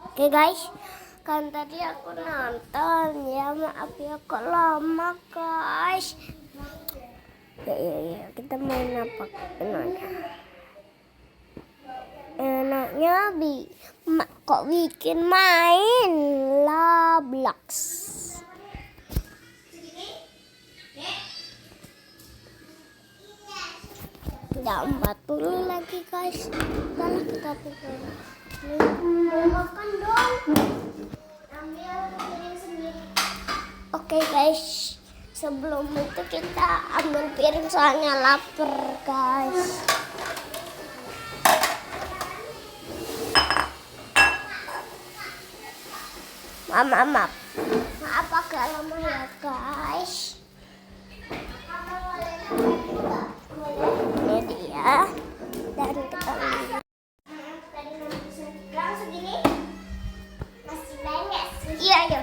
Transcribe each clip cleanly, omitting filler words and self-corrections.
Oke guys, kan tadi aku nonton ya, maaf ya kok lama guys. Ya, kita main apa enaknya kok bikin main Roblox. Jam 40 lagi guys. Udah kita pikir. Mau makan dong. Ambil piring sendiri. Oke guys, sebelum itu kita ambil piring soalnya lapar guys. Maaf agak lama ya guys. Ini dia, dan kita lihat. Tadi kurang segini, masih banyak sih. Iya ya.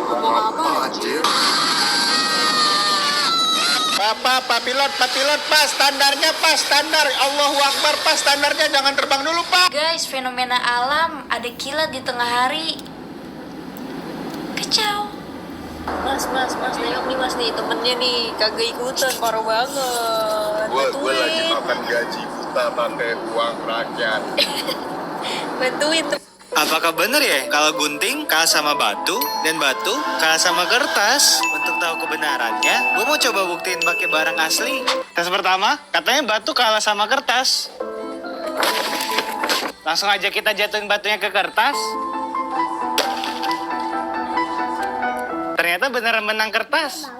Ngomong apa anjir? Pak pilot, Pak, standarnya, Pak, standar. Allahu Akbar, Pak, standarnya jangan terbang dulu, Pak. Guys, fenomena alam, ada kilat di tengah hari. Kacau. Mas, nengok nih mas nih, temennya nih kagak ikutan, parah banget. Gue lagi makan gaji buta pakai uang rakyat. Bantuin tuh. Apakah benar ya kalau gunting kalah sama batu dan batu kalah sama kertas? Untuk tahu kebenarannya, gue mau coba buktiin pakai barang asli. Tes pertama, katanya batu kalah sama kertas. Langsung aja kita jatuhin batunya ke kertas. Ternyata beneran menang kertas.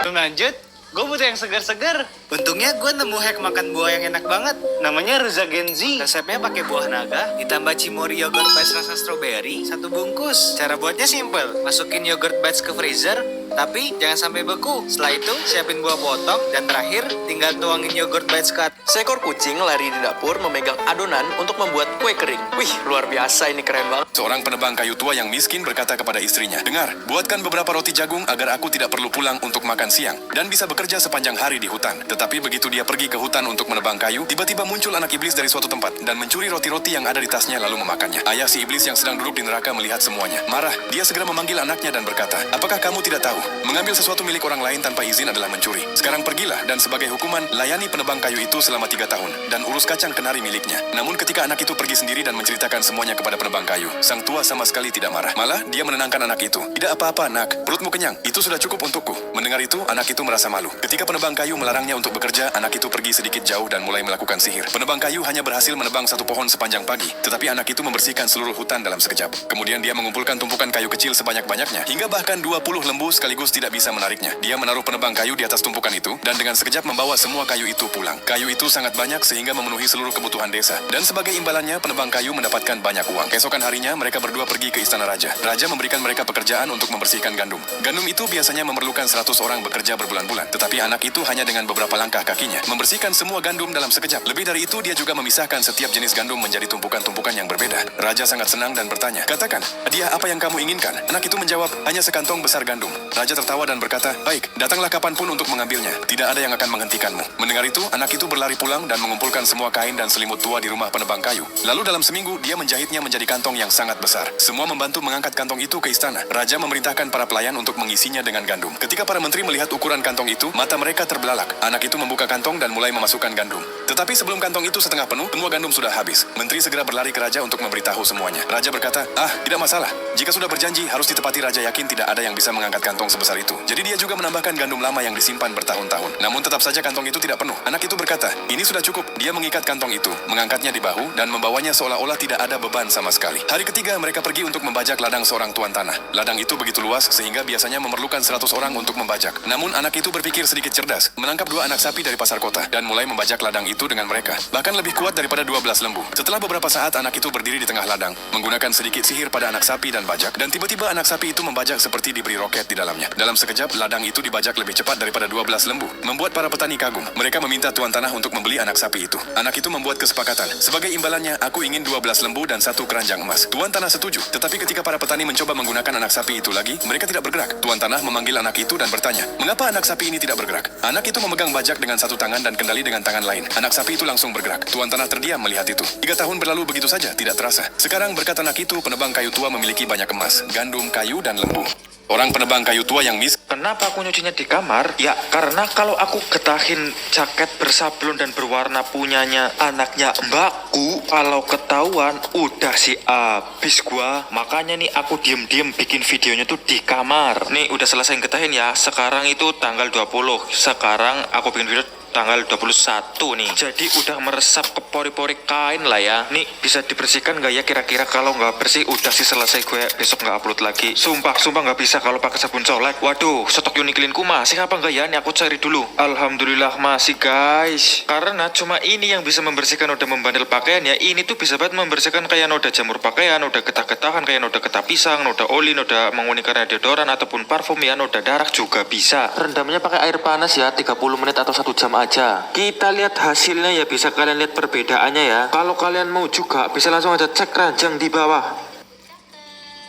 Belum lanjut, gue butuh yang segar-segar. Untungnya gue nemu hack makan buah yang enak banget. Namanya Ruza Genzi. Resepnya pakai buah naga, ditambah cimori yogurt bites rasa strawberry, 1 bungkus. Cara buatnya simple. Masukin yogurt bites ke freezer, tapi jangan sampai beku. Setelah itu, siapin buah potong, dan terakhir, tinggal tuangin yogurt bites ke atas. Seekor kucing lari di dapur memegang adonan untuk membuat kue kering. Wih, luar biasa, ini keren banget. Seorang penebang kayu tua yang miskin berkata kepada istrinya, "Dengar, buatkan beberapa roti jagung agar aku tidak perlu pulang untuk makan siang dan bisa bekerja sepanjang hari di hutan." Tetapi begitu dia pergi ke hutan untuk menebang kayu, tiba-tiba muncul anak iblis dari suatu tempat dan mencuri roti-roti yang ada di tasnya lalu memakannya. Ayah si iblis yang sedang duduk di neraka melihat semuanya. Marah, dia segera memanggil anaknya dan berkata, "Apakah kamu tidak tahu, mengambil sesuatu milik orang lain tanpa izin adalah mencuri? Sekarang pergilah dan sebagai hukuman, layani penebang kayu itu selama 3 tahun dan urus kacang kenari miliknya." Namun ketika anak itu pergi sendiri dan menceritakan semuanya kepada penebang kayu, sang tua sama sekali tidak marah. Malah, dia menenangkan anak itu. "Tidak apa-apa, nak. Perutmu kenyang. Itu sudah cukup untukku." Mendengar itu, anak itu merasa malu. Ketika penebang kayu melarangnya untuk bekerja, anak itu pergi sedikit jauh dan mulai melakukan sihir. Penebang kayu hanya berhasil menebang 1 pohon sepanjang pagi, tetapi anak itu membersihkan seluruh hutan dalam sekejap. Kemudian dia mengumpulkan tumpukan kayu kecil sebanyak-banyaknya, hingga bahkan 20 lembu sekaligus tidak bisa menariknya. Dia menaruh penebang kayu di atas tumpukan itu, dan dengan sekejap membawa semua kayu itu pulang. Kayu itu sangat banyak sehingga memenuhi seluruh kebutuhan desa. Dan sebagai imbalannya, penebang kayu mendapatkan banyak uang. Keesokan harinya, mereka berdua pergi ke istana raja. Raja memberikan mereka pekerjaan untuk membersihkan gandum. Gandum itu biasanya memerlukan 100 orang bekerja berbulan-bulan, tetapi anak itu hanya dengan beberapa langkah kakinya membersihkan semua gandum dalam sekejap. Lebih dari itu, dia juga memisahkan setiap jenis gandum menjadi tumpukan-tumpukan yang berbeda. Raja sangat senang dan bertanya, "Katakan, hadiah apa yang kamu inginkan?" Anak itu menjawab, "Hanya sekantong besar gandum." Raja tertawa dan berkata, "Baik, datanglah kapanpun untuk mengambilnya. Tidak ada yang akan menghentikanmu." Mendengar itu, anak itu berlari pulang dan mengumpulkan semua kain dan selimut tua di rumah penebang kayu. Lalu dalam seminggu, dia menjahitnya menjadi kantong yang sangat besar. Semua membantu mengangkat kantong itu ke istana. Raja memerintahkan para pelayan untuk mengisinya dengan gandum. Ketika para menteri melihat ukuran kantong itu, mata mereka terbelalak. Anak itu membuka kantong dan mulai memasukkan gandum. Tetapi sebelum kantong itu setengah penuh, semua gandum sudah habis. Menteri segera berlari ke raja untuk memberitahu semuanya. Raja berkata, "Tidak masalah. Jika sudah berjanji, harus ditepati." Raja yakin tidak ada yang bisa mengangkat kantong sebesar itu. Jadi dia juga menambahkan gandum lama yang disimpan bertahun-tahun. Namun tetap saja kantong itu tidak penuh. Anak itu berkata, "Ini sudah cukup." Dia mengikat kantong itu, mengangkatnya di bahu, dan membawanya seolah-olah tidak ada beban sama sekali. Hari ketiga, mereka pergi untuk membajak ladang seorang tuan tanah. Ladang itu begitu luas sehingga biasanya memerlukan 100 orang untuk membajak. Namun anak itu berpikir sedikit cerdas, menangkap 2 anak sapi dari pasar kota, dan mulai membajak ladang itu dengan mereka. Bahkan lebih kuat daripada 12 lembu. Setelah beberapa saat, anak itu berdiri di tengah ladang, menggunakan sedikit sihir pada anak sapi dan bajak, dan tiba-tiba anak sapi itu membajak seperti diberi roket di dalamnya. Dalam sekejap, ladang itu dibajak lebih cepat daripada 12 lembu, membuat para petani kagum. Mereka meminta tuan tanah untuk membeli anak sapi itu. Anak itu membuat kesepakatan. "Sebagai imbalannya, aku ingin 12 lembu dan 1 keranjang emas." Tuan tanah setuju, tetapi ketika para petani mencoba menggunakan anak sapi itu lagi, mereka tidak bergerak. Tuan tanah memanggil anak itu dan bertanya, "Mengapa anak sapi ini tidak bergerak?" Anak itu memegang bajak dengan 1 tangan dan kendali dengan tangan lain. Anak sapi itu langsung bergerak. Tuan tanah terdiam melihat itu. 3 tahun berlalu begitu saja, tidak terasa. Sekarang berkat anak itu, penebang kayu tua memiliki banyak emas, gandum, kayu, dan lembu. Orang penebang kayu tua yang Kenapa aku nyucinya di kamar? Ya, karena kalau aku getahin jaket bersablon dan berwarna punyanya anaknya mbakku, kalau ketahuan udah sih abis gua. Makanya nih aku diem-diem bikin videonya tuh di kamar. Nih udah selesai getahin ya. Sekarang itu tanggal 20. Sekarang aku bikin video tanggal 21 nih. Jadi udah meresap ke pori-pori kain lah ya. Nih bisa dibersihkan nggak ya kira-kira? Kalau nggak bersih udah sih selesai, gue besok nggak upload lagi. Sumpah nggak bisa kalau pakai sabun colek. Waduh, stok Uniklinku masih apa nggak ya? Nih aku cari dulu. Alhamdulillah masih guys. Karena cuma ini yang bisa membersihkan noda membandel pakaian ya. Ini tuh bisa banget membersihkan kayak noda jamur pakaian, noda getah-getahan, kayak noda getah pisang, noda oli, noda menguningan deodoran ataupun parfum ya, noda darah juga bisa. Rendamnya pakai air panas ya, 30 menit atau 1 jam aja. Kita lihat hasilnya ya, bisa kalian lihat perbedaannya ya. Kalau kalian mau juga bisa langsung aja cek keranjang di bawah.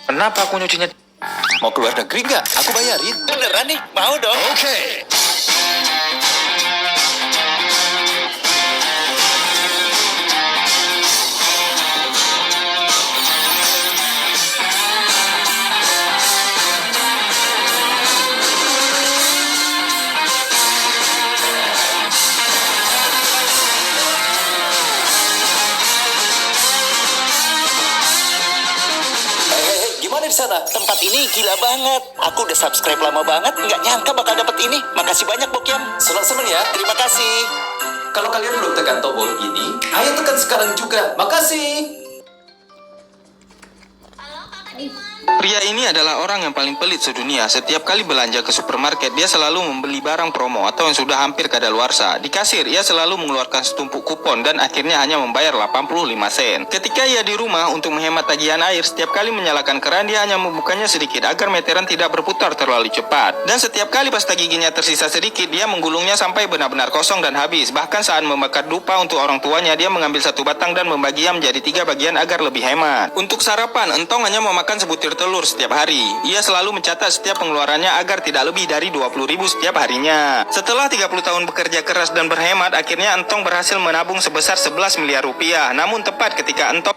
Kenapa aku nyucinya Mau keluar negeri nggak? Aku bayarin. Beneran nih? Mau dong. Oke. Gimana di sana? Tempat ini gila banget. Aku udah subscribe lama banget, nggak nyangka bakal dapet ini. Makasih banyak Bokyam. Senang-senang ya, terima kasih. Kalau kalian belum tekan tombol ini, ayo tekan sekarang juga. Makasih. Pria ini adalah orang yang paling pelit sedunia. Setiap kali belanja ke supermarket, dia selalu membeli barang promo atau yang sudah hampir kadaluarsa. Di kasir, ia selalu mengeluarkan setumpuk kupon dan akhirnya hanya membayar 85 sen. Ketika ia di rumah untuk menghemat tagihan air, setiap kali menyalakan keran, dia hanya membukanya sedikit agar meteran tidak berputar terlalu cepat. Dan setiap kali pasta giginya tersisa sedikit, dia menggulungnya sampai benar-benar kosong dan habis. Bahkan saat membakar dupa untuk orang tuanya, dia mengambil satu batang dan membaginya menjadi 3 bagian agar lebih hemat. Untuk sarapan, Entong hanya memakan sebutir telur setiap hari. Ia selalu mencatat setiap pengeluarannya agar tidak lebih dari 20.000 setiap harinya. Setelah 30 tahun bekerja keras dan berhemat, akhirnya Entong berhasil menabung sebesar 11 miliar rupiah. Namun tepat ketika Entong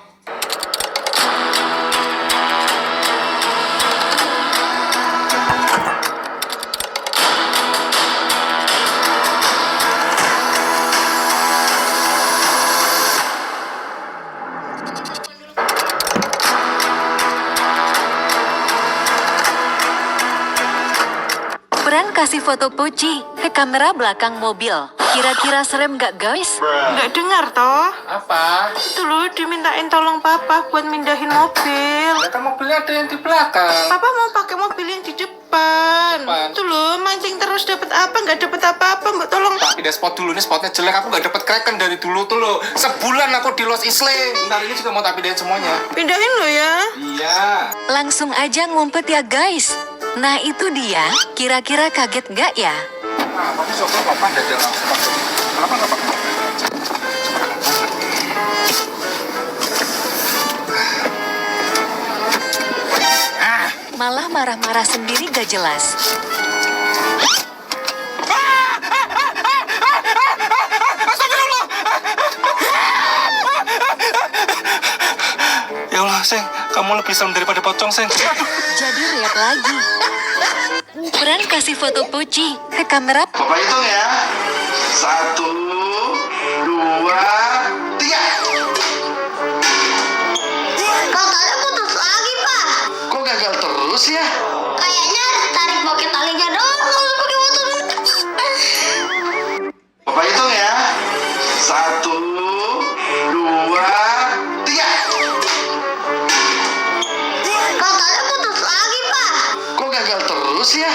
Pran kasih foto Puji ke kamera belakang mobil. Kira-kira serem gak guys? Nggak dengar toh? Apa? Itu loh dimintain tolong papa buat mindahin mobil. Ya kan mobilnya ada yang di belakang. Papa mau pakai mobil yang di depan. Itu loh mancing terus dapat apa nggak dapat apa-apa mbak tolong. Tak pindah spot dulu, ini spotnya jelek. Aku nggak dapat kraken dari dulu tuh lo. Sebulan aku di Los Isle. Ntar ini juga mau tak pindahin semuanya. Pindahin lo ya. Iya. Langsung aja ngumpet ya guys. Nah itu dia, kira-kira kaget gak ya? Nah, kamu coba papa ada langsung pakai. Kenapa nggak pakai mobil aja? Malah marah-marah sendiri gak jelas. Ya Allah, Seng, kamu lebih serem daripada pocong, Seng. Jadi lihat lagi. Pran kasih foto Puji ke kamera. Bapak hitung ya. 1, 2, 3. Kok tali putus lagi, Pak? Kok gagal terus ya? Kayaknya tarik pakai talinya doang, kalau pakai motor. Bapak hitung ya. 1, 2, 3. Kok tali putus lagi, Pak? Kok gagal terus ya?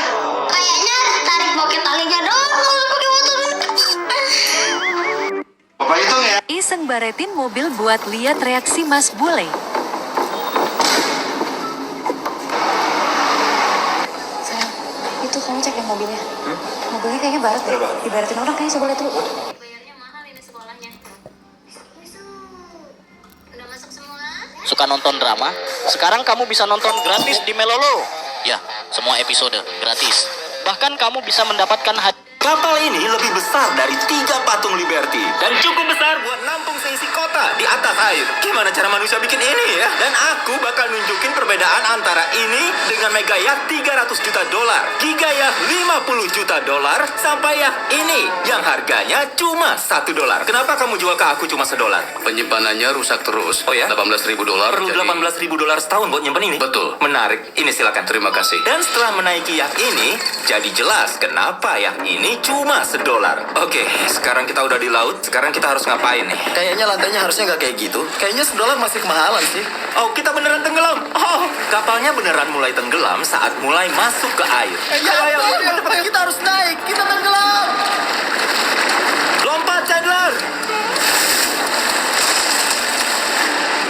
Kayaknya tarik pakai talinya doang, kalau pakai motor. Bapak hitung ya. Iseng baretin mobil buat lihat reaksi Mas Bule. Sayang, itu kamu cek ya mobilnya. Mobilnya kayaknya baret deh. Dibaratin orang kayaknya coba lihat dulu. Bayarnya mahal ini sekolahnya. Udah masuk semua? Suka nonton drama? Sekarang kamu bisa nonton gratis di Melolo. Ya, semua episode gratis. Bahkan kamu bisa mendapatkan Kapal ini lebih besar dari 3 patung Liberty dan cukup besar buat nampung seisi kota di atas air. Gimana cara manusia bikin ini ya? Dan aku bakal nunjukin perbedaan antara ini dengan mega yacht 300 juta dolar, giga yacht 50 juta dolar, sampai yacht ini yang harganya cuma $1. Kenapa kamu jual ke aku cuma $1? Penyimpanannya rusak terus. Oh ya? $18.000. Perlu $18.000 setahun buat nyimpen ini? Betul. Menarik. Ini silakan. Terima kasih. Dan setelah menaiki yacht ini, jadi jelas kenapa yacht ini cuma $1. Oke, sekarang kita udah di laut. Sekarang kita harus ngapain nih? Kayaknya lantainya harusnya nggak kayak gitu. Kayaknya $1 masih kemahalan sih. Oh, kita beneran tenggelam. Oh, kapalnya beneran mulai tenggelam saat mulai masuk ke air. Cepat kita harus naik. Kita tenggelam. Lompat, Chandler.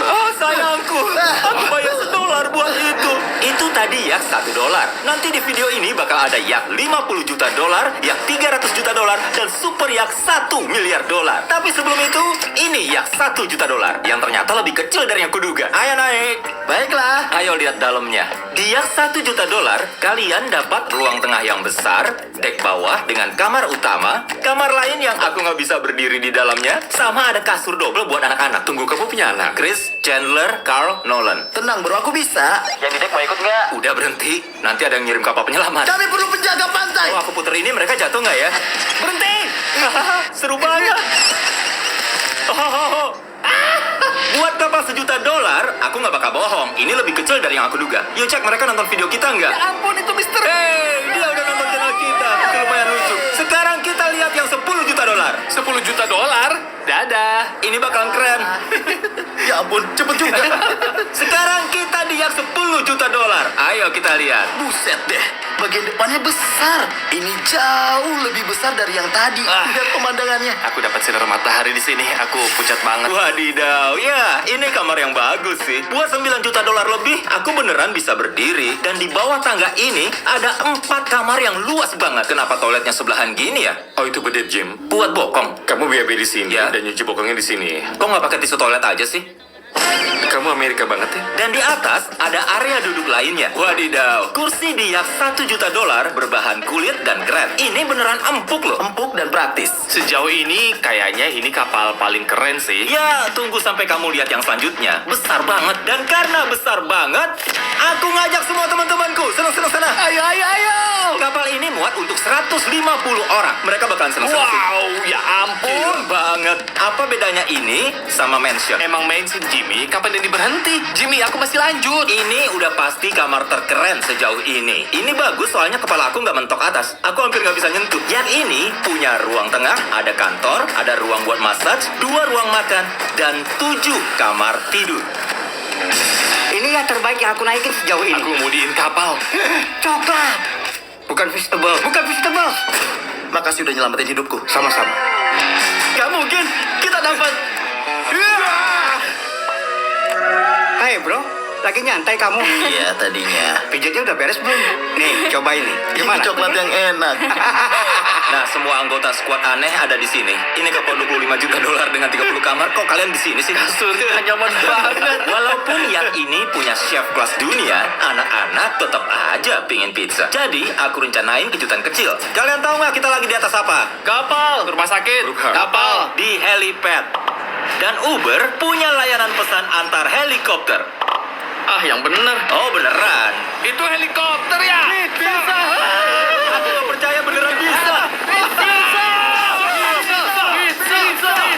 Oh, sayangku. Aku bayar $1. dolar buat itu. Itu tadi yak $1. Nanti di video ini bakal ada yak $50 juta, yak $300 juta, dan super yak $1 miliar. Tapi sebelum itu, ini yak $1 juta yang ternyata lebih kecil dari yang kuduga. Ayo naik. Baiklah, ayo lihat dalamnya. Di yak $1 juta, kalian dapat ruang tengah yang besar, dek bawah dengan kamar utama, kamar lain yang aku nggak bisa berdiri di dalamnya, sama ada kasur double buat anak-anak. Tunggu, kamu punya anak? Chris, Chandler, Carl, Nolan. Tenang bro, aku bisa. Yang di dek mau ikut nggak? Udah berhenti, nanti ada yang ngirim kapal penyelamat. Kami perlu penjaga pantai. Oh, aku puter ini, mereka jatuh nggak ya? Berhenti! Seru banget. Buat kapal $1 juta, aku nggak bakal bohong. Ini lebih kecil dari yang aku duga. Yuk cek mereka nonton video kita nggak? Ya ampun, itu Mister. Hey, dia udah nonton channel kita. Itu lumayan lucu. Sekarang kita lihat yang $10 juta. $10 juta? Dadah. Ini bakalan keren. Ya ampun, cepet juga. Sekarang kita di yang $10 juta. Ayo kita lihat. Buset deh, bagian depannya besar. Ini jauh lebih besar dari yang tadi. Lihat pemandangannya. Aku dapat sinar matahari di sini. Aku pucat banget. Wadidaw, ya ini kamar yang bagus sih. Buat $9 juta lebih, aku beneran bisa berdiri. Dan di bawah tangga ini ada 4 kamar yang luas banget. Kenapa toiletnya sebelahan gini ya? Oh itu bidet Jim. Buat bokong. Kamu BAB di sini ya? Dan nyuci bokongnya di sini. Kok nggak pakai tisu toilet aja sih? Kamu Amerika banget ya. Dan di atas ada area duduk lainnya. Wadidaw, kursi di yak $1 juta berbahan kulit dan keren. Ini beneran empuk loh. Empuk dan praktis. Sejauh ini kayaknya ini kapal paling keren sih. Ya, tunggu sampai kamu lihat yang selanjutnya. Besar banget. Dan karena besar banget, aku ngajak semua teman-temanku. Senang-senang sana. Ayo. Kapal ini muat untuk 150 orang. Mereka bakalan senang-senang. Wow, ya ampun banget. Apa bedanya ini sama mansion? Emang mansion Jimmy, kapan ini berhenti? Jimmy, aku masih lanjut. Ini udah pasti kamar terkeren sejauh ini. Ini bagus soalnya kepala aku nggak mentok atas. Aku hampir nggak bisa nyentuh. Yang ini punya ruang tengah, ada kantor, ada ruang buat massage, 2 ruang makan, dan 7 kamar tidur. Ini yang terbaik yang aku naikin sejauh ini. Aku mudiin kapal. Coklat. Bukan vegetable. Makasih udah nyelamatin hidupku. Sama-sama. Gak mungkin kita dapat. Hai bro, lagi nyantai kamu? Iya tadinya. Pijatnya udah beres belum? Nih, coba ini. Gimana? Ini coklat yang enak. Nah, semua anggota squad aneh ada di sini. Ini kapal $25 juta dengan 30 kamar. Kok kalian di sini sih? Kasurnya nyaman banget. Walaupun yang ini punya chef kelas dunia, anak-anak tetap aja pingin pizza. Jadi, aku rencanain kejutan kecil. Kalian tahu nggak kita lagi di atas apa? Kapal. Rumah sakit. Kapal. Di helipad. Dan Uber punya layanan pesan antar helikopter. Ah, yang bener. Oh, beneran. Itu helikopter ya? Bisa. Aku gak percaya beneran bisa. Bisa.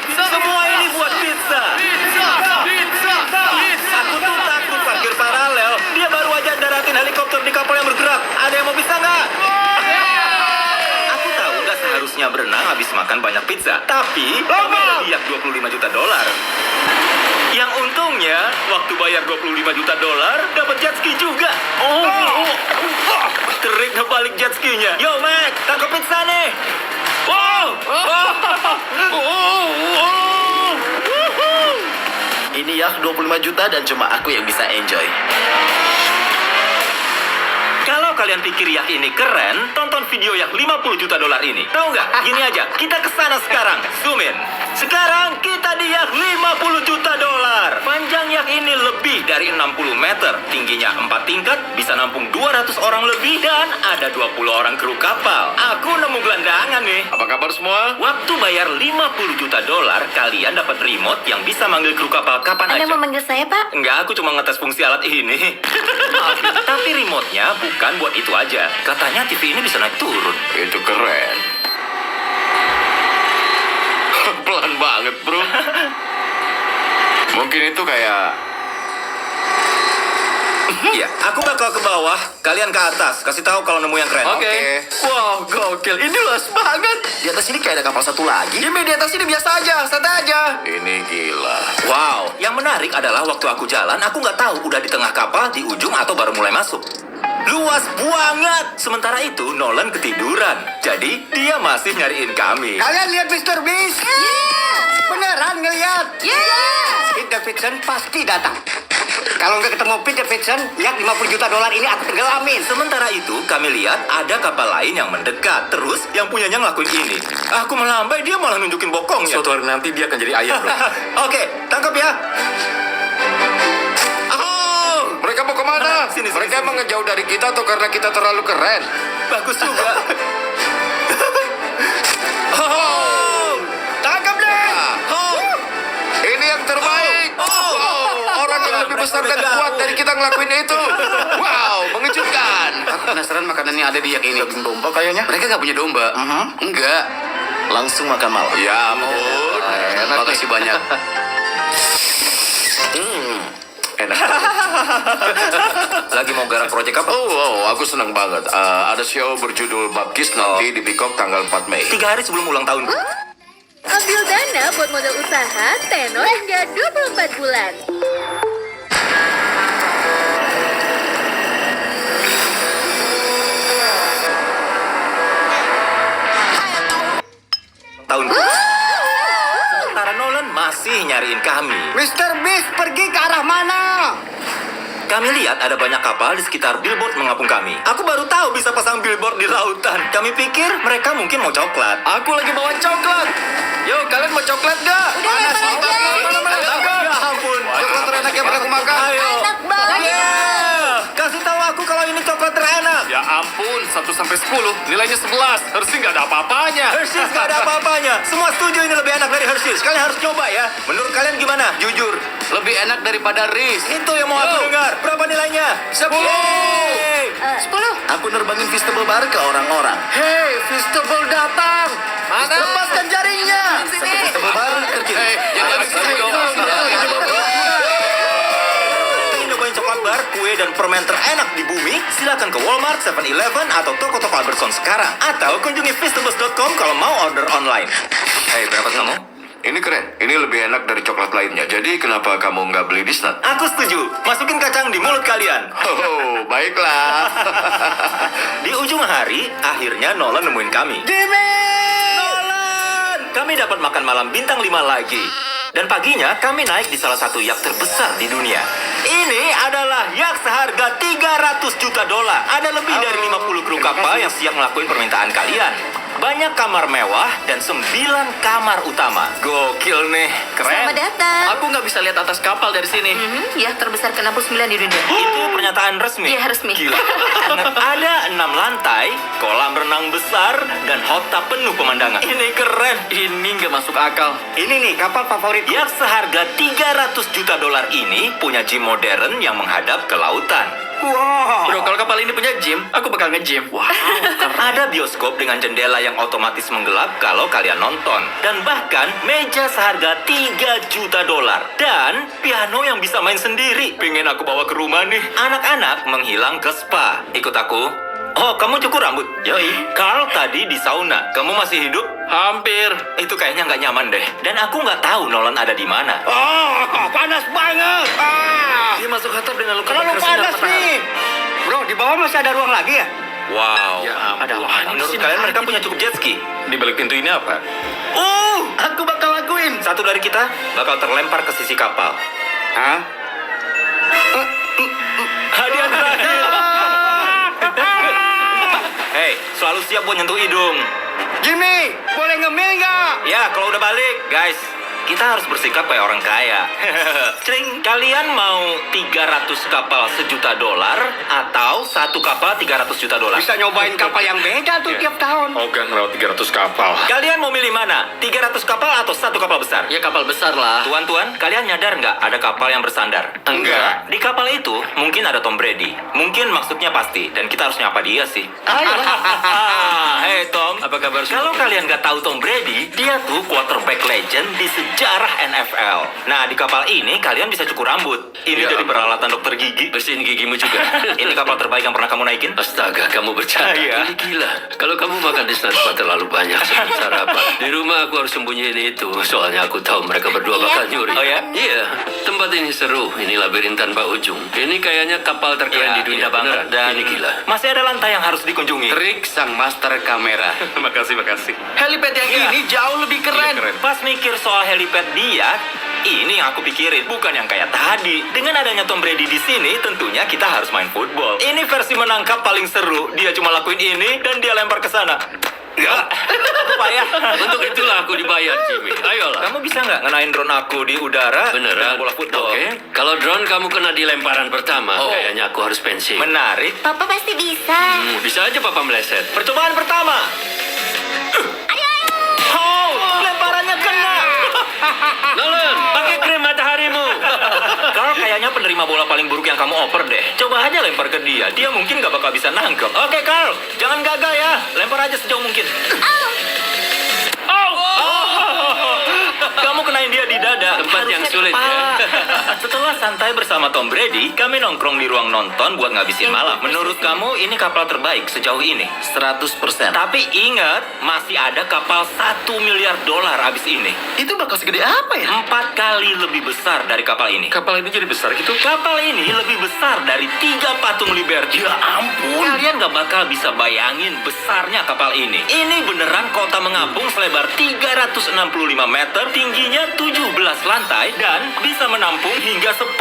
Semua ini buat pizza. Aku tuh takut parkir paralel. Dia baru aja daratin helikopter di kapal yang bergerak. Ada yang mau bisa nggak? Aku tahu nggak seharusnya berenang habis makan banyak pizza. Tapi yak $25 juta. Yang untungnya, waktu bayar $25 juta, dapat jet ski juga. Terik ngebalik jet skinya. Yo, Mac, tangkap pizza nih. Wow. Ini ya 25 juta dan cuma aku yang bisa enjoy. Kalau kalian pikir yak ini keren, tonton video yak $50 juta ini. Tahu nggak? Gini aja, kita kesana sekarang. Zoom in. Sekarang kita di yak $50 juta. Panjang yak ini lebih dari 60 meter. Tingginya 4 tingkat, bisa nampung 200 orang lebih, dan ada 20 orang kru kapal. Aku nemu gelandangan nih. Apa kabar semua? Waktu bayar $50 juta, kalian dapat remote yang bisa manggil kru kapal kapan aja. Anda mau manggil saya, Pak? Enggak, aku cuma ngetes fungsi alat ini. Tapi remote-nya bukan buat itu aja. Katanya TV ini bisa naik turun. Itu keren. Pelan banget, bro. Mungkin itu kayak... Iya, aku bakal ke bawah, kalian ke atas. Kasih tahu kalau nemu yang keren. Oke. Wow, gokil. Ini luas banget. Di atas ini kayak ada kapal satu lagi. Jimmy, di atas ini biasa aja, santai aja. Ini gila. Wow, yang menarik adalah waktu aku jalan, aku nggak tahu udah di tengah kapal, di ujung, atau baru mulai masuk. Luas banget. Sementara itu, Nolan ketiduran. Jadi, dia masih nyariin kami. Kalian lihat Mr. Beast? Yeah. Beneran ngeliat? Yeah. Pete Davidson pasti datang. Kalau nggak ketemu Peter Jackson, yang 50 juta dolar ini aku tenggelamin. Sementara itu, kami lihat ada kapal lain yang mendekat. Terus, yang punyanya ngelakuin ini. Aku melambai, dia malah nunjukin bokongnya. Suatu hari nanti dia akan jadi ayam, bro. Oke, tangkap ya. Mereka mau kemana? Sini, Mereka emang ngejauh dari kita atau karena kita terlalu keren? Bagus juga. Tangkap deh. Ini yang terbaik. Orang yang lebih besar dan kuat dari kita ngelakuin itu. Wow, mengejutkan. Aku penasaran makanannya ada di yak ini. Daging domba kayaknya. Mereka nggak punya domba. Enggak. Langsung makan malam. Ya ampun. Enak. Makasih banyak. Enak. Lagi mau garap proyek apa? Oh, aku senang banget. Ada show berjudul Bapkis nanti di Peacock tanggal 4 Mei. 3 hari sebelum ulang tahun. Ambil dana buat modal usaha, tenor hingga 24 bulan. Tahun. Sementara Nolan masih nyariin kami. Mr. Beast pergi ke arah mana? Kami lihat ada banyak kapal di sekitar billboard mengapung kami. Aku baru tahu bisa pasang billboard di lautan. Kami pikir mereka mungkin mau coklat. Aku lagi bawa coklat. Yo, kalian mau coklat gak? Mana sih? Ya ampun. Coklat terenak yang pernah aku makan. Ayo. Enak banget. Yeah. Kasih tahu aku kalau ini coklat terenak. Ya ampun, 1 sampai 10, nilainya 11. Harusnya nggak ada apa-apanya. Hershey's gak ada apa-apanya. Semua setuju ini lebih enak dari Hershey's. Kalian harus coba ya. Menurut kalian gimana? Jujur. Lebih enak daripada Reese. Itu yang mau aku dengar. Berapa nilainya? 10. Yeay. 10. Aku nerbangin Feastable Bar ke orang-orang. Hey, Feastable datang. Mana? Lepaskan jaringnya. Feastable Bar terkini. Ingin nyobain coklat bar, kue, dan permen terenak di bumi? Silakan ke Walmart, 7-Eleven, atau toko-toko Albertsons sekarang. Atau kunjungi feastables.com kalau mau order online. Hei, berapa kamu? Ini keren. Ini lebih enak dari coklat lainnya. Jadi kenapa kamu nggak beli Disney? Aku setuju. Masukin kacang di mulut kalian. Oh, baiklah. Di ujung hari, akhirnya Nolan nemuin kami. Jimmy! Nolan! Kami dapat makan malam bintang 5 lagi. Dan paginya, kami naik di salah satu yak terbesar di dunia. Ini adalah yak seharga 300 juta dolar. Ada lebih dari 50 kru kapal yang siap ngelakuin permintaan kalian. Banyak kamar mewah dan 9 kamar utama. Gokil nih, keren. Selamat datang. Aku nggak bisa lihat atas kapal dari sini. Ya, terbesar ke-69 di dunia. Itu pernyataan resmi. Iya, resmi. Gila. Ada 6 lantai, kolam renang besar, dan hot tub penuh pemandangan. Ini keren. Ini nggak masuk akal. Ini nih kapal favorit. Yak seharga 300 juta dolar ini punya gym modern yang menghadap ke lautan. Wow. Bro, kalau kapal ini punya gym, aku bakal nge-gym. Wow, ada bioskop dengan jendela yang otomatis menggelap kalau kalian nonton. Dan bahkan meja seharga 3 juta dolar. Dan piano yang bisa main sendiri. Pengen aku bawa ke rumah nih. Anak-anak menghilang ke spa. Ikut aku. Oh, kamu cukur rambut? Yoi. Carl tadi di sauna. Kamu masih hidup? Hampir. Itu kayaknya nggak nyaman deh. Dan aku nggak tahu Nolan ada di mana. Oh, panas banget. Dia masuk hotel dengan luka Terlalu bakar sinar panas patah. nih. Bro, di bawah masih ada ruang lagi ya? Wow. Ya ampun. Ada apa? Menurut kalian mereka punya cukup jet ski? Di balik pintu ini apa? Aku bakal lakuin. Satu dari kita bakal terlempar ke sisi kapal. Hah? Hadiah terakhir. Hei, selalu siap buat nyentuh hidung. Jimmy, boleh ngemil nggak? Ya, kalau udah balik, guys. Kita harus bersikap kayak orang kaya. Cring, kalian mau 300 kapal $1 juta atau satu kapal 300 juta dolar? Bisa nyobain kapal yang beda tuh tiap tahun. Oga ngerawat 300 kapal. Kalian mau milih mana? 300 kapal atau satu kapal besar? Ya kapal besar lah. Tuan-tuan, kalian nyadar nggak ada kapal yang bersandar? Enggak. Di kapal itu mungkin ada Tom Brady. Mungkin maksudnya pasti, dan kita harus nyapa dia sih. Hey Tom, Apa kabar? kalau kalian nggak tahu Tom Brady, dia tuh quarterback legend di sejarah NFL. Nah, di kapal ini kalian bisa cukur rambut. Ini Ya jadi ampun. peralatan dokter gigi. Bersihin gigimu juga. Ini kapal terbaik yang pernah kamu naikin. Astaga, kamu bercanda. Iya. Ini gila. Kalau kamu makan di Snack terlalu banyak sebelum sarapan. Di rumah aku harus sembunyiin itu. Soalnya aku tahu mereka berdua bakal nyuri. Oh ya? Iya. Tempat ini seru. Ini labirin tanpa ujung. Ini kayaknya kapal terkeren Ya, di dunia. indah banget. Beneran. Dan Ini gila. masih ada lantai yang harus dikunjungi. Trik sang master kamera. Makasih. Helipad yang ini jauh lebih keren. Pas mikir soal heli helipad dia, ini yang aku pikirin, bukan yang kayak tadi. Dengan adanya Tom Brady di sini, tentunya kita harus main football. Ini versi menangkap paling seru. Dia cuma lakuin ini dan dia lempar ke sana. Ya, lupa ya. Untuk itulah aku dibayar, Jimmy. Ayolah. Kamu bisa nggak ngenain drone aku di udara dengan Beneran? bola football? Oke. Kalau drone kamu kena di lemparan pertama, kayaknya aku harus pensiun. Menarik. Papa pasti bisa. Bisa aja papa meleset. Percobaan pertama. Oh, lemparannya kena. Nolan, pakai krim mataharimu. Kau kayaknya penerima bola paling buruk yang kamu oper deh. Coba aja lempar ke dia. Dia mungkin gak bakal bisa nangkep. Oke, Carl. Jangan gagal ya. Lempar aja sejauh mungkin. Kamu kenain dia di dada. Tempat yang sulit ya. Setelah santai bersama Tom Brady, kami nongkrong di ruang nonton buat ngabisin malam. Menurut kamu ini kapal terbaik sejauh ini? 100%. Tapi ingat, masih ada kapal $1 miliar abis ini. Itu bakal segede apa ya? 4 kali lebih besar dari kapal ini. Kapal ini jadi besar gitu? Kapal ini lebih besar dari 3 patung Liberty. Ya ampun. Kalian gak bakal bisa bayangin besarnya kapal ini. Ini beneran kota mengapung selebar 365 meter, tingginya 17 lantai, dan bisa menampung hingga 10.000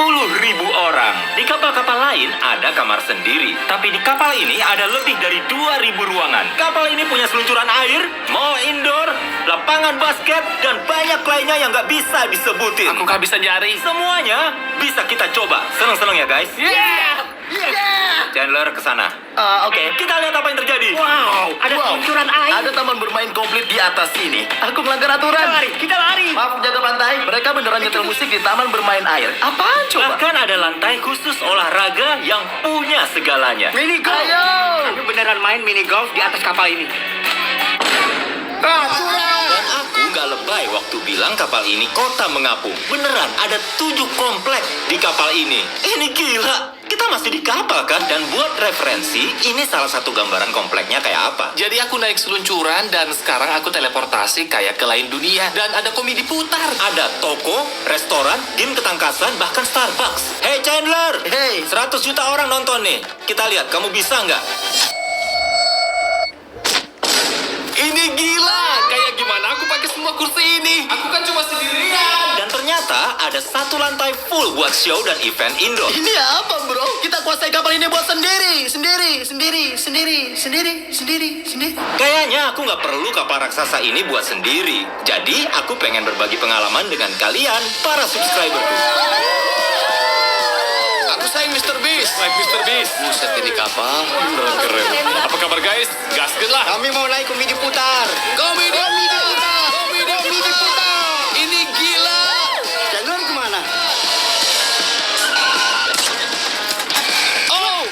orang. Di kapal-kapal lain ada kamar sendiri, tapi di kapal ini ada lebih dari 2.000 ruangan. Kapal ini punya seluncuran air, mall indoor, lapangan basket, dan banyak lainnya yang gak bisa disebutin. Aku gak bisa nyari. Semuanya bisa kita coba. Seneng-seneng ya guys? Chandler kesana. Oke. Kita lihat apa yang terjadi. Wow, ada seluncuran air. Ada taman bermain komplit di atas sini. Aku melanggar aturan. Kita lari. Maaf jaga pantai. Mereka beneran nyetel musik di taman bermain air. Apaan coba? Bahkan ada lantai khusus olahraga yang punya segalanya. Mini golf. Ayo. Aku beneran main mini golf di atas kapal ini. Dan aku gak lebay waktu bilang kapal ini kota mengapung. Beneran ada 7 komplek di kapal ini. Ini gila. Kita masih di kapal kan? Dan buat referensi, ini salah satu gambaran kompleknya kayak apa. Jadi aku naik seluncuran dan sekarang aku teleportasi kayak ke lain dunia. Dan ada komedi putar. Ada toko, restoran, game ketangkasan, bahkan Starbucks. Hey Chandler! Hey. 100 juta orang nonton nih. Kita lihat, kamu bisa nggak? Ini gila. Kayak gimana aku pakai semua kursi ini? Aku kan cuma sendirian. Dan ternyata ada satu lantai full buat show dan event indoor. Ini apa bro? Kita kuasai kapal ini buat sendiri. Kayaknya aku nggak perlu kapal raksasa ini buat sendiri. Jadi aku pengen berbagi pengalaman dengan kalian, para subscriberku. Aku sayang Mr. Beast. Like Mr. Beast. Buset ini kapal. Keren. Apa kabar guys? Gaskeun lah. Kami mau naik komedi putar. Komedi putar. Ini gila. Chandler kemana?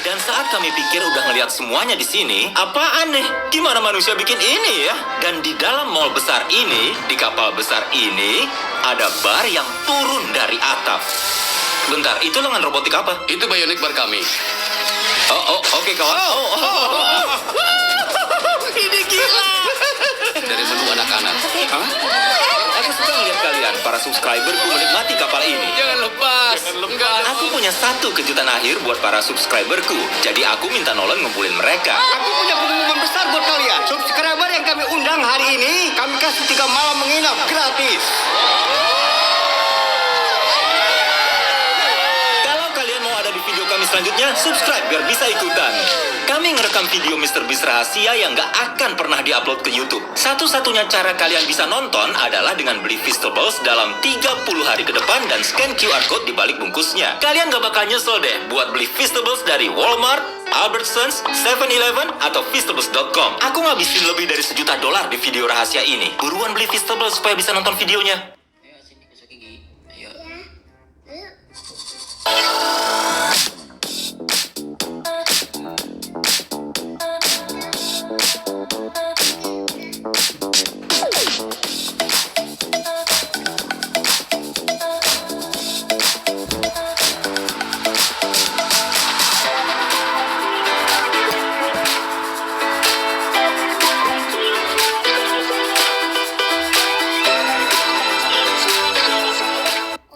Dan saat kami pikir udah ngeliat semuanya di sini, apaan nih? Gimana manusia bikin ini ya? Dan di dalam mall besar ini, di kapal besar ini, ada bar yang turun dari atap. Bentar, itu lengan robotik apa? Itu bionic bar kami. Oke kawan. Ini gila. Dari menu anak-anak. Hah? Aku suka ngeliat kalian, para subscriberku menikmati kapal ini. Jangan lepas. Aku punya satu kejutan akhir buat para subscriberku. Jadi aku minta Nolan ngumpulin mereka. Aku punya pengumuman besar buat kalian. Subscriber yang kami undang hari ini, kami kasih 3 malam menginap gratis. Kalau kalian mau ada di video kami selanjutnya, subscribe biar bisa ikutan. Kami ngerekam video Mr. Beast rahasia yang gak akan pernah diupload ke YouTube. Satu-satunya cara kalian bisa nonton adalah dengan beli Feastables dalam 30 hari ke depan dan scan QR Code di balik bungkusnya. Kalian gak bakal nyesel deh buat beli Feastables dari Walmart, Albertsons, 7-Eleven, atau Feastables.com. Aku ngabisin lebih dari $1 juta di video rahasia ini. Buruan beli Feastables supaya bisa nonton videonya.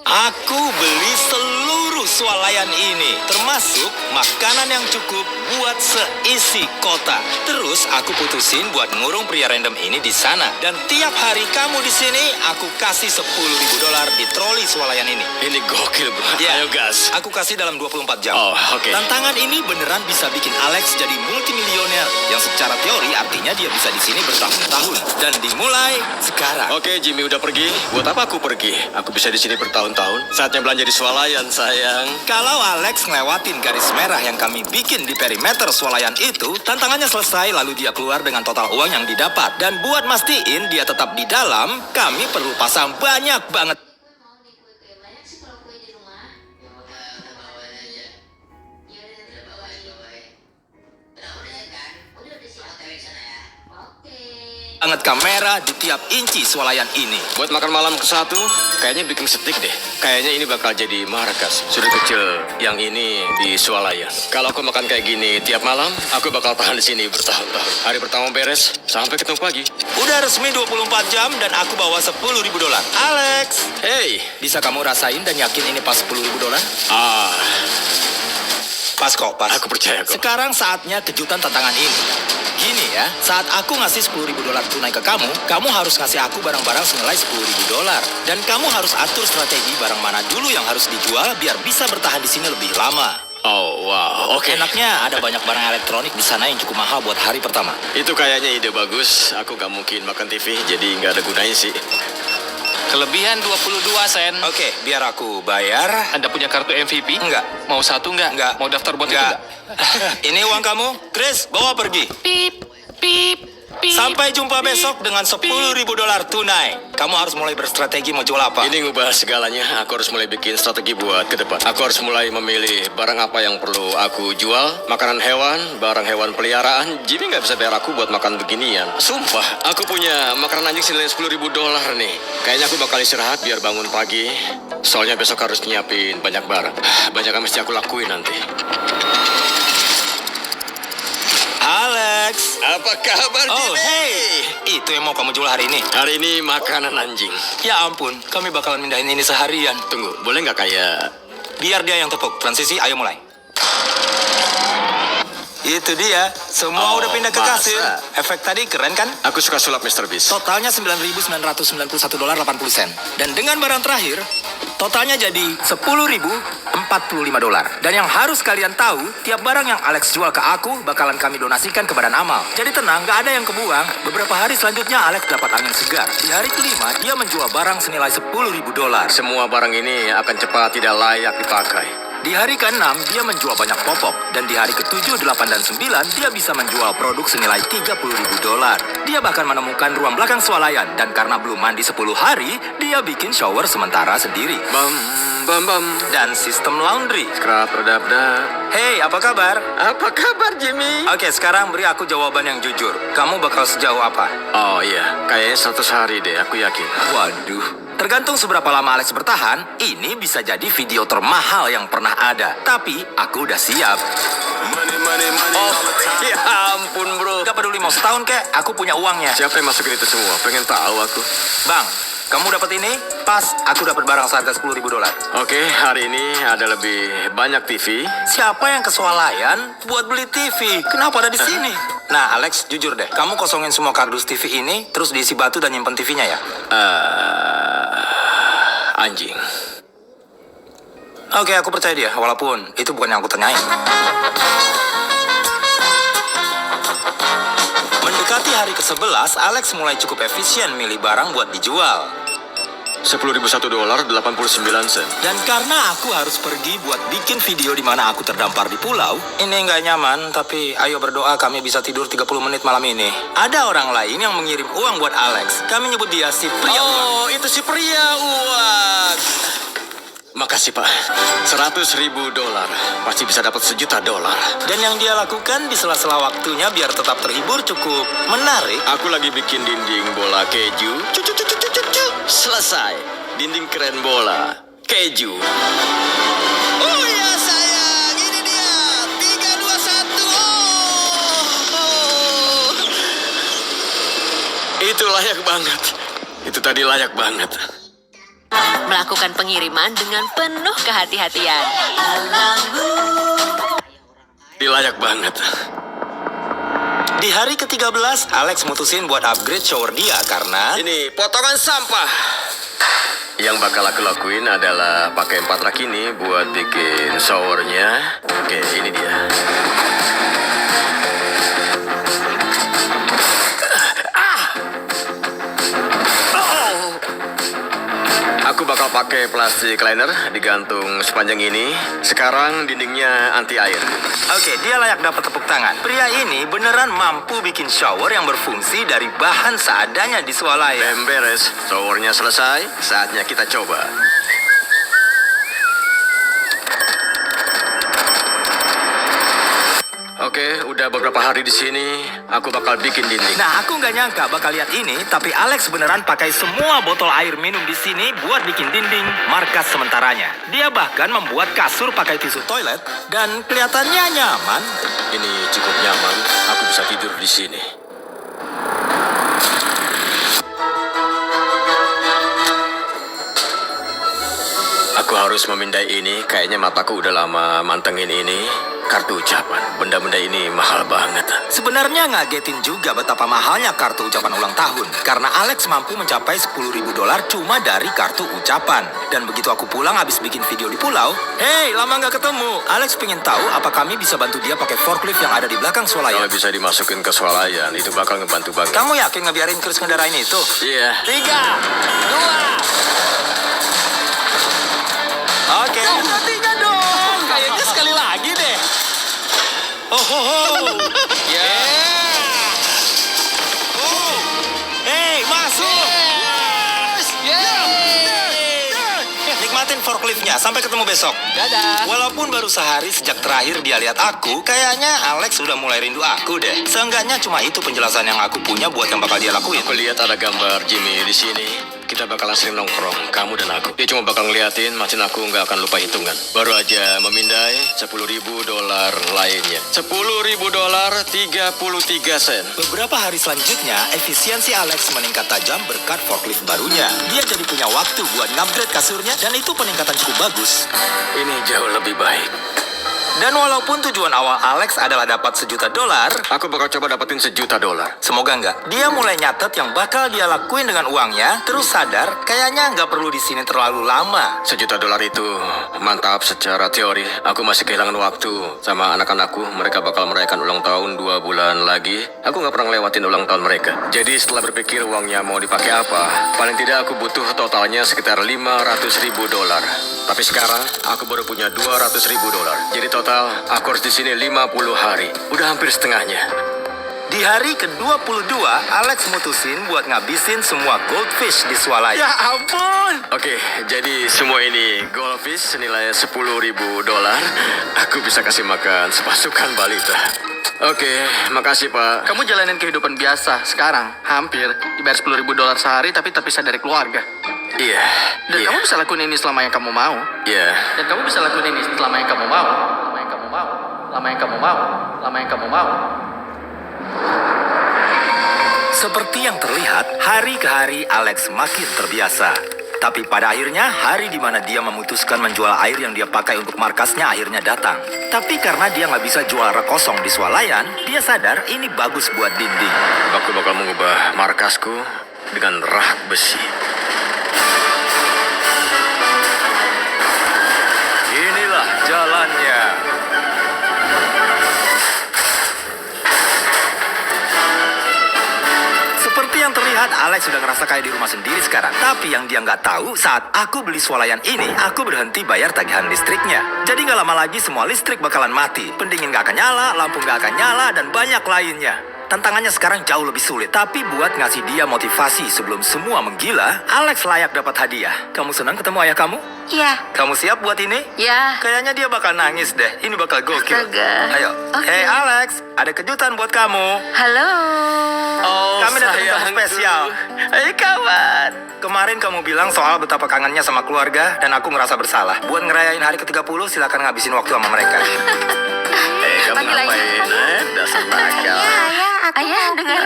Aku beli seluruh swalayan ini, termasuk makanan yang cukup buat seisi kota. Terus aku putusin buat ngurung pria random ini di sana. Dan tiap hari kamu di sini, aku kasih $10.000 di troli swalayan ini. Ini gokil, bro. Ya, Ayo gas. aku kasih dalam 24 jam. Oh, oke. Tantangan ini beneran bisa bikin Alex jadi multimilioner. Yang secara teori artinya dia bisa di sini bertahun-tahun. Dan dimulai sekarang. Oke, Jimmy udah pergi. Buat apa aku pergi? Aku bisa di sini bertahun-tahun. Saatnya belanja di swalayan, sayang. Kalau Alex ngelewatin garis merah yang kami bikin di perimeter swalayan itu, tantangannya selesai lalu dia keluar dengan total uang yang didapat. Dan buat mastiin dia tetap di dalam, kami perlu pasang banyak banget. Banget kamera di tiap inci swalayan ini. Buat makan malam ke-1, kayaknya bikin stick deh. Kayaknya ini bakal jadi markas. Sudah kecil, yang ini di swalayan. Kalau aku makan kayak gini tiap malam, aku bakal tahan di sini bertahun-tahun. Hari pertama beres, sampai ketemu pagi. Udah resmi 24 jam dan aku bawa $10.000. Alex, Hey, bisa kamu rasain dan yakin ini pas $10.000? Pas kok, pas. Aku percaya kok. Sekarang saatnya kejutan tantangan ini. Gini ya, saat aku ngasih $10.000 tunai ke kamu, kamu harus ngasih aku barang-barang senilai $10.000. Dan kamu harus atur strategi barang mana dulu yang harus dijual biar bisa bertahan di sini lebih lama. Oh, wow, oke. Enaknya ada banyak barang elektronik di sana yang cukup mahal buat hari pertama. Itu kayaknya ide bagus. Aku gak mungkin makan TV, jadi nggak ada gunanya sih. Kelebihan 22 sen. Oke, biar aku bayar. Anda punya kartu MVP? Enggak. Mau satu enggak? Enggak. Mau daftar buat itu Enggak. enggak? Ini uang kamu. Chris, bawa pergi. Pip, pip, pip. Sampai jumpa besok dengan $10.000 tunai. Kamu harus mulai berstrategi mau jual apa. Ini ngubah segalanya. Aku harus mulai bikin strategi buat ke depan. Aku harus mulai memilih barang apa yang perlu aku jual. Makanan hewan, barang hewan peliharaan. Jimmy nggak bisa bayar aku buat makan beginian. Sumpah, aku punya makanan anjing senilai $10.000 nih. Kayaknya aku bakal istirahat biar bangun pagi. Soalnya besok harus nyiapin banyak barang. Banyak yang mesti aku lakuin nanti. Alex, apa kabar, Jimmy? Oh, hey. Itu yang mau kamu jual hari ini? Hari ini makanan anjing. Ya ampun, kami bakalan mindahin ini seharian. Tunggu, boleh nggak kayak... Biar dia yang tepuk. Transisi, ayo mulai. Itu dia, semua udah pindah ke kasir. Efek tadi keren kan? Aku suka sulap Mr. Beast. Totalnya $9.991.80. Dan dengan barang terakhir, totalnya jadi $10.045. Dan yang harus kalian tahu, tiap barang yang Alex jual ke aku bakalan kami donasikan ke Badan Amal. Jadi tenang, gak ada yang kebuang. Beberapa hari selanjutnya Alex dapat angin segar. Di hari kelima, dia menjual barang senilai $10.000. Semua barang ini akan cepat tidak layak dipakai. Di hari ke-6, dia menjual banyak popok. Dan di hari ke-7, 8, dan 9, dia bisa menjual produk senilai $30.000. Dia bahkan menemukan ruang belakang swalayan. Dan karena belum mandi 10 hari, dia bikin shower sementara sendiri. Bam, bam, bam. Dan sistem laundry. Scrap, redap-dap. Hey, apa kabar? Apa kabar, Jimmy? Oke, sekarang beri aku jawaban yang jujur. Kamu bakal sejauh apa? Oh iya, kayaknya 100 hari deh, aku yakin. Waduh. Tergantung seberapa lama Alex bertahan, ini bisa jadi video termahal yang pernah ada. Tapi, aku udah siap. Oh, ya ampun, bro. Gak peduli mau setahun kek, aku punya uangnya. Siapa yang masukin itu semua? Pengen tahu aku. Bang, kamu dapat ini? Pas, aku dapat barang seharga $10.000. Oke, hari ini ada lebih banyak TV. Siapa yang ke swalayan buat beli TV? Kenapa ada di sini? Nah, Alex, jujur deh. Kamu kosongin semua kardus TV ini, terus diisi batu dan nyimpen TV-nya ya? Anjing. Oke, aku percaya dia. Walaupun itu bukan yang aku tanyain. Mendekati hari ke-11, Alex mulai cukup efisien milih barang buat dijual. $10.001, 89 sen. Dan karena aku harus pergi buat bikin video di mana aku terdampar di pulau, ini nggak nyaman, tapi ayo berdoa kami bisa tidur 30 menit malam ini. Ada orang lain yang mengirim uang buat Alex. Kami nyebut dia si pria uang. Oh, itu si pria uang. Makasih, Pak. $100.000. Pasti bisa dapat $1 juta. Dan yang dia lakukan di sela-sela waktunya biar tetap terhibur cukup menarik. Aku lagi bikin dinding bola keju. Selesai. Dinding keren bola keju. Oh ya sayang, ini dia. 3, 2, 1. Itu layak banget. Itu tadi layak banget. Melakukan pengiriman dengan penuh kehati-hatian. Layak banget. Di hari ke-13, Alex mutusin buat upgrade shower dia karena... Ini potongan sampah. Yang bakal aku lakuin adalah pakai 4 rak ini buat bikin showernya. Oke, ini dia. Aku bakal pakai plastik liner digantung sepanjang ini. Sekarang dindingnya anti air. Oke, dia layak dapat tepuk tangan. Pria ini beneran mampu bikin shower yang berfungsi dari bahan seadanya di swalayan. Beres, showernya selesai. Saatnya kita coba. Oke, udah beberapa hari di sini. Aku bakal bikin dinding. Nah, aku nggak nyangka bakal lihat ini, tapi Alex beneran pakai semua botol air minum di sini buat bikin dinding markas sementaranya. Dia bahkan membuat kasur pakai tisu toilet dan kelihatannya nyaman. Ini cukup nyaman. Aku bisa tidur di sini. Aku harus memindai ini. Kayaknya mataku udah lama mantengin ini. Kartu ucapan. Benda-benda ini mahal banget. Sebenarnya ngagetin juga betapa mahalnya kartu ucapan ulang tahun. Karena Alex mampu mencapai $10.000 cuma dari kartu ucapan. Dan begitu aku pulang habis bikin video di pulau, hey, lama nggak ketemu. Alex pengen tahu apa kami bisa bantu dia pakai forklift yang ada di belakang swalayan. Kalau bisa dimasukin ke swalayan, itu bakal ngebantu banget. Kamu yakin ngebiarin Chris ngendarain itu? Iya. 3, 2. Oke. Tiga dong. Kayaknya sekali lagi deh. Hey, masuk. Nikmatin forkliftnya sampai ketemu besok. Dadah. Walaupun baru sehari sejak terakhir dia lihat aku, kayaknya Alex udah mulai rindu aku deh. Seenggaknya cuma itu penjelasan yang aku punya buat yang bakal dia lakuin. Aku lihat ada gambar Jimmy di sini. Kita bakalan sering nongkrong, kamu dan aku. Dia cuma bakal ngeliatin, macin aku nggak akan lupa hitungan. Baru aja memindai $10.000 lainnya. $10.000 33 sen. Beberapa hari selanjutnya, efisiensi Alex meningkat tajam berkat forklift barunya. Dia jadi punya waktu buat ngupgrade kasurnya, dan itu peningkatan cukup bagus. Ini jauh lebih baik. Dan walaupun tujuan awal Alex adalah dapat $1 juta, aku bakal coba dapetin $1 juta. Semoga enggak. Dia mulai nyatet yang bakal dia lakuin dengan uangnya, terus sadar kayaknya nggak perlu di sini terlalu lama. $1 juta itu mantap secara teori. Aku masih kehilangan waktu sama anak-anakku. Mereka bakal merayakan ulang tahun 2 bulan lagi. Aku nggak pernah ngelewatin ulang tahun mereka. Jadi setelah berpikir uangnya mau dipakai apa, paling tidak aku butuh totalnya sekitar $500.000. Tapi sekarang aku baru punya $200.000. Jadi total aku harus di sini 50 hari. Udah hampir setengahnya. Di hari ke-22, Alex mutusin buat ngabisin semua goldfish di swalayan. Ya ampun. Oke, jadi semua ini goldfish senilai $10.000. Aku bisa kasih makan sepasukan balita. Oke, makasih Pak. Kamu jalanin kehidupan biasa sekarang. Hampir dibayar $10.000 sehari tapi terpisah dari keluarga. Iya. Dan kamu bisa lakuin ini selama yang kamu mau. Iya. Dan kamu bisa lakuin ini selama yang kamu mau. Lama yang kamu mau. Lama yang kamu mau. Lama yang kamu mau. Seperti yang terlihat, hari ke hari Alex makin terbiasa. Tapi pada akhirnya, hari di mana dia memutuskan menjual air yang dia pakai untuk markasnya akhirnya datang. Tapi karena dia nggak bisa jual rak kosong di swalayan, dia sadar ini bagus buat dinding. Aku bakal mengubah markasku dengan rak besi. Inilah jalannya. Seperti yang terlihat, Alex sudah ngerasa kayak di rumah sendiri sekarang. Tapi yang dia nggak tahu, saat aku beli swalayan ini, aku berhenti bayar tagihan listriknya. Jadi nggak lama lagi semua listrik bakalan mati. Pendingin nggak akan nyala, lampu nggak akan nyala, dan banyak lainnya. Tantangannya sekarang jauh lebih sulit. Tapi buat ngasih dia motivasi sebelum semua menggila, Alex layak dapat hadiah. Kamu senang ketemu ayah kamu? Iya. Kamu siap buat ini? Ya. Kayaknya dia bakal nangis deh. Ini bakal gokil. Astaga. Ayo. Oke. Hey Alex, ada kejutan buat kamu. Halo. Kami datang tamu spesial. Hey kawan. Kemarin kamu bilang soal betapa kangennya sama keluarga dan aku ngerasa bersalah. Buat ngerayain hari ke-30, silakan ngabisin waktu sama mereka. Kamu ngapain? Dasar nakal. Ayah, dengar.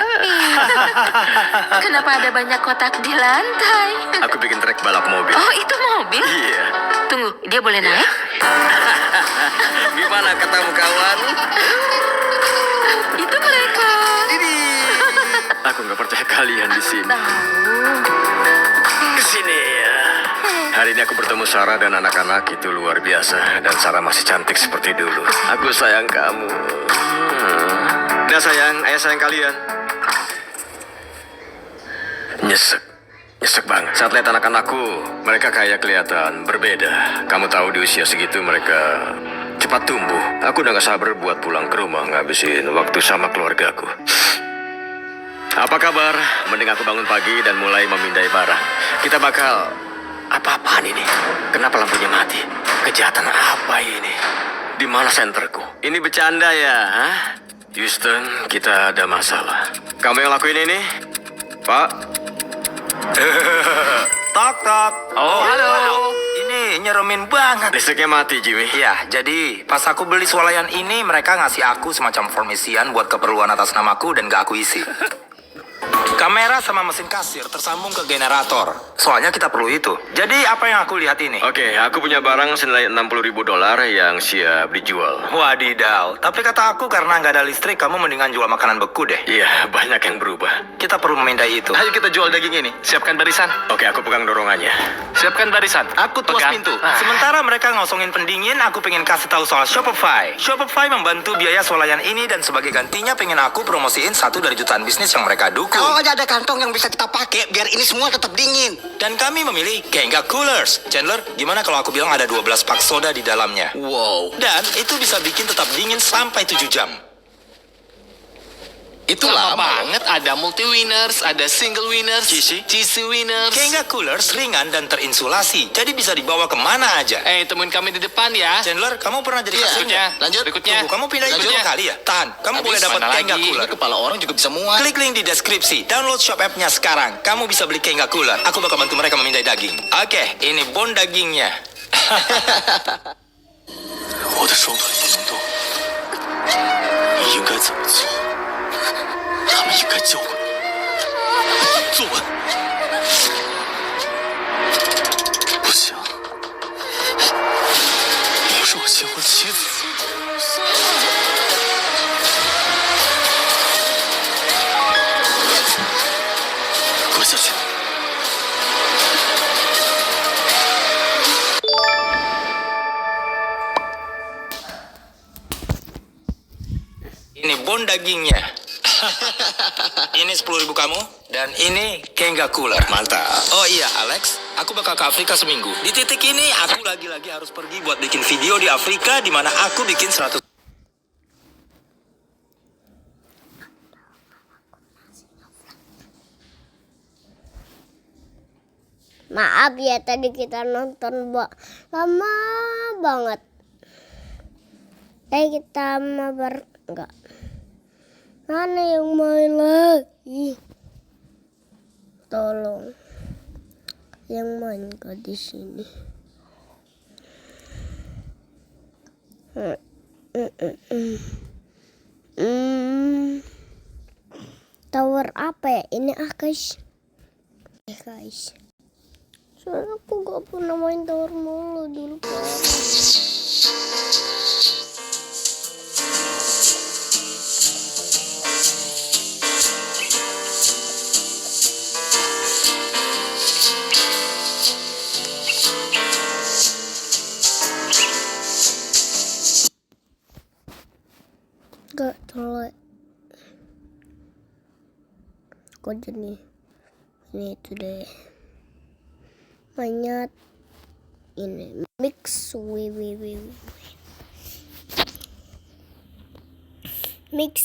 Kenapa ada banyak kotak di lantai? Aku bikin trek balap mobil. Oh, itu mobil? Iya. Tunggu, dia boleh naik? Gimana katamu kawan? Itu mereka. Aku nggak percaya kalian di sini. Kesini ya. Hari ini aku bertemu Sarah dan anak-anak itu luar biasa. Dan Sarah masih cantik seperti dulu. Aku sayang kamu. Nah sayang, ayah sayang kalian. Nyesek banget. Saat lihat anak-anakku, mereka kayak kelihatan berbeda. Kamu tahu di usia segitu mereka cepat tumbuh. Aku udah gak sabar buat pulang ke rumah ngabisin waktu sama keluargaku. Apa kabar? Mending aku bangun pagi dan mulai memindai barang. Kita bakal... Apa-apaan ini? Kenapa lampunya mati? Kejahatan apa ini? Di mana senterku? Ini bercanda ya? Hah? Houston, kita ada masalah. Kamu yang lakuin ini? Pak? Tok tok. Oh, halo. Ini nyeremin banget. Listriknya mati, Jimmy. Iya, jadi pas aku beli swalayan ini mereka ngasih aku semacam form isian buat keperluan atas namaku dan gak aku isi. Kamera sama mesin kasir tersambung ke generator. Soalnya kita perlu itu. Jadi apa yang aku lihat ini? Oke, aku punya barang senilai $60.000 yang siap dijual. Wadidaw. Tapi kata aku karena nggak ada listrik, kamu mendingan jual makanan beku deh. Iya, banyak yang berubah. Kita perlu memindai itu. Ayo kita jual daging ini. Siapkan barisan. Oke, aku pegang dorongannya. Siapkan barisan. Aku tuas Pegang. pintu. Sementara mereka ngosongin pendingin, aku pengen kasih tahu soal Shopify. Shopify membantu biaya swalayan ini dan sebagai gantinya pengen aku promosiin satu dari jutaan bisnis yang mereka dukung. Kalau aja ada kantong yang bisa kita pakai biar ini semua tetap dingin. Dan kami memilih Kenga Coolers. Chandler, gimana kalau aku bilang ada 12 pak soda di dalamnya? Wow. Dan itu bisa bikin tetap dingin sampai 7 jam. Itu lama banget. Ada multi winners, ada single winners, cheesy winners. Kenga Coolers ringan dan terinsulasi, jadi bisa dibawa kemana aja. Temuin kami di depan ya. Chandler, kamu pernah jadi kasirnya? Lanjut. Berikutnya. Tunggu, kamu pindah itu dua kali ya? Tahan, kamu boleh dapat Kenga Cooler. Kepala orang juga bisa muat. Klik link di deskripsi, download shop app-nya sekarang. Kamu bisa beli Kenga Cooler. Aku bakal bantu mereka memindai daging. Oke, ini bon dagingnya. 我的双腿不能动，你应该怎么做？他们应该教我。坐稳。不行，你不是我新婚妻子。跪下去。 Ini bon dagingnya. Ini 10.000 kamu. Dan ini Kenga Cooler. Mantap. Oh iya Alex, aku bakal ke Afrika seminggu. Di titik ini aku lagi-lagi harus pergi buat bikin video di Afrika di mana aku bikin 100. Maaf ya tadi kita nonton lama banget. Kita mabar enggak. Mana yang main lagi? Tolong. Yang main ke di sini. Tower apa ya? Ini guys. Guys. Soalnya aku gak pernah main tower mulu dulu. Gak terlalu. Kok jadi ini itu deh. Banyak ini mix mix